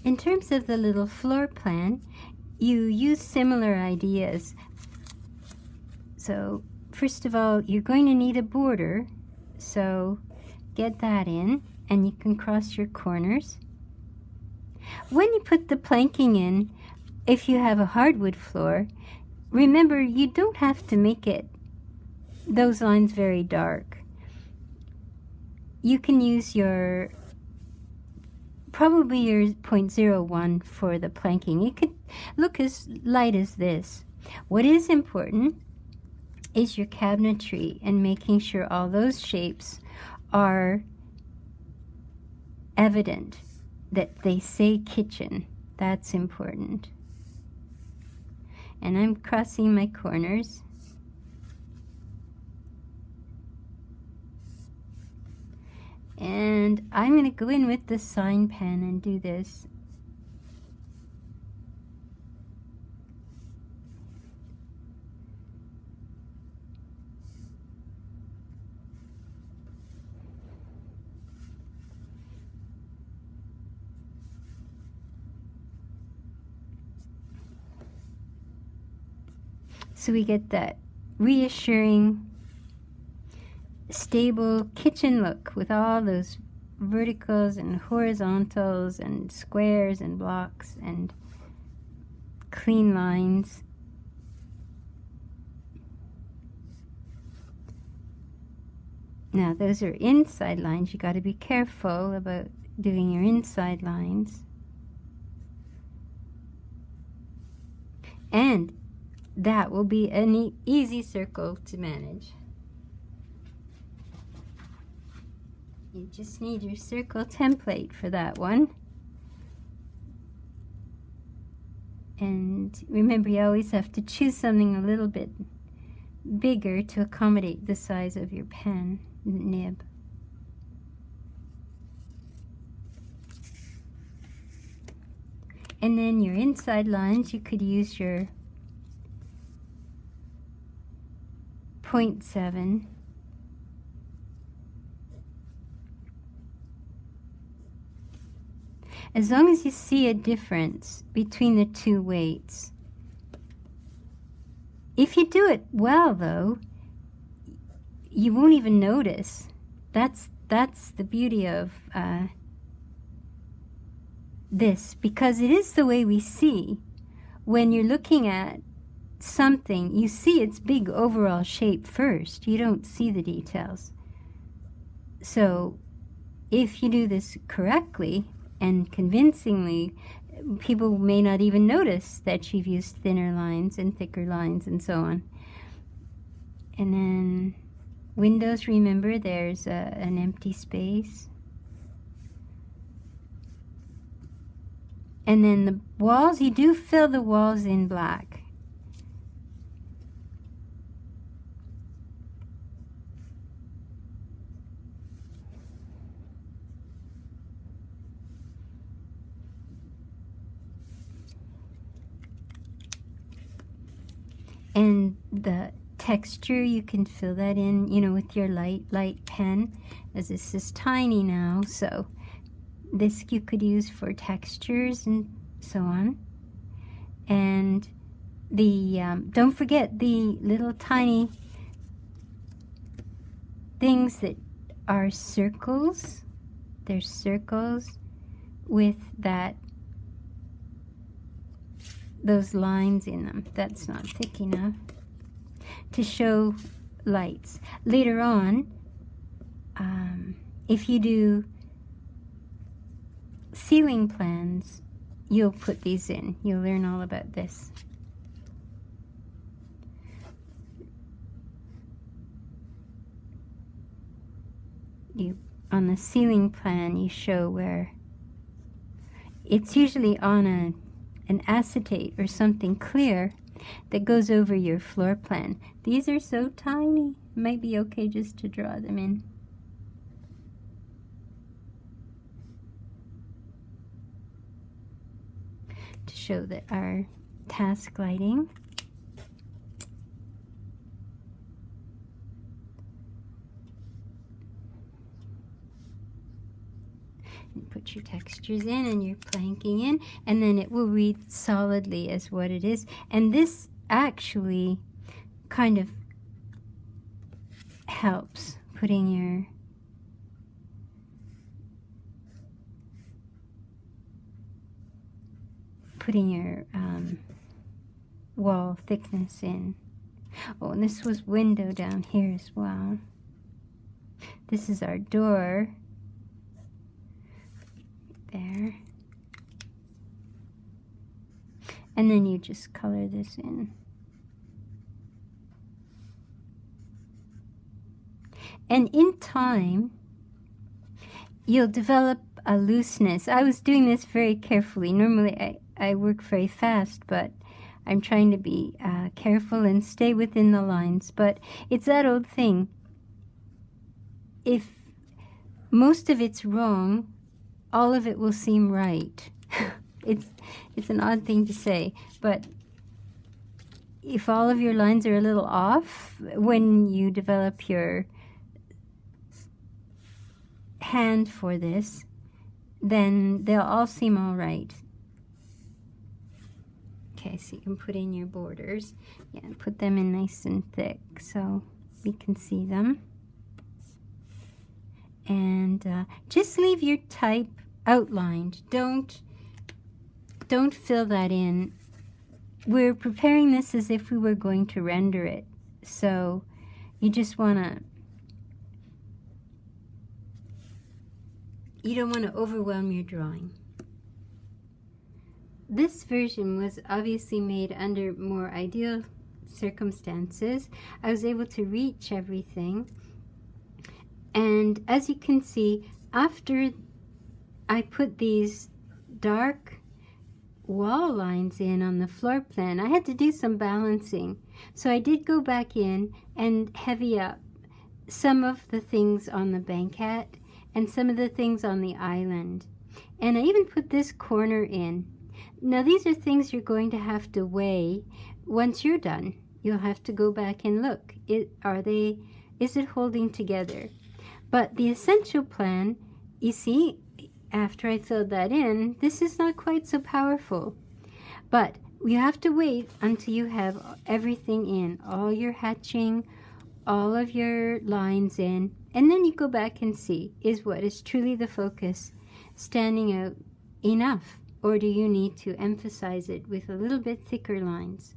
In terms of the little floor plan, you use similar ideas. So first of all, you're going to need a border, so get that in, and you can cross your corners. When you put the planking in, if you have a hardwood floor, remember you don't have to make those lines very dark. You can use probably your 0.01 for the planking. It could look as light as this. What is important is your cabinetry and making sure all those shapes are evident, that they say kitchen. That's important. And I'm crossing my corners. And I'm going to go in with the sign pen and do this. So we get that reassuring, stable kitchen look with all those verticals and horizontals and squares and blocks and clean lines. Now those are inside lines. You got to be careful about doing your inside lines. And that will be an easy circle to manage. You just need your circle template for that one. And remember, you always have to choose something a little bit bigger to accommodate the size of your pen nib. And then your inside lines, you could use your 0.7. As long as you see a difference between the two weights. If you do it well, though, you won't even notice. That's the beauty of this, because it is the way we see. When you're looking at something, you see its big overall shape first. You don't see the details. So if you do this correctly and convincingly, people may not even notice that you've used thinner lines and thicker lines and so on. And then windows, remember there's an empty space. And then the walls, you do fill the walls in black. And the texture, you can fill that in, you know, with your light pen, as this is tiny now, so this you could use for textures and so on. And the don't forget the little tiny things that are circles. There's circles with those lines in them. That's not thick enough to show lights. Later on, if you do ceiling plans, you'll put these in. You'll learn all about this. On the ceiling plan, you show where it's usually on an acetate or something clear that goes over your floor plan. These are so tiny. It might be okay just to draw them in. To show that our task lighting. And put your texture textures in and you're planking in, and then it will read solidly as what it is. And this actually kind of helps putting your wall thickness in. Oh, and this was window down here as well. This is our door. There. And then you just color this in. And in time, you'll develop a looseness. I was doing this very carefully. Normally I work very fast, but I'm trying to be careful and stay within the lines. But it's that old thing. If most of it's wrong, all of it will seem right. It's an odd thing to say, but if all of your lines are a little off, when you develop your hand for this, then they'll all seem all right. Okay, so you can put in your borders. Yeah, put them in nice and thick so we can see them. And just leave your type outlined. Don't fill that in. We're preparing this as if we were going to render it. So you just you don't want to overwhelm your drawing. This version was obviously made under more ideal circumstances. I was able to reach everything. And as you can see, after I put these dark wall lines in on the floor plan, I had to do some balancing. So I did go back in and heavy up some of the things on the banquette and some of the things on the island. And I even put this corner in. Now these are things you're going to have to weigh once you're done. You'll have to go back and look. Is it holding together? But the essential plan, you see, after I filled that in, this is not quite so powerful. But you have to wait until you have everything in, all your hatching, all of your lines in, and then you go back and see, is what is truly the focus standing out enough? Or do you need to emphasize it with a little bit thicker lines?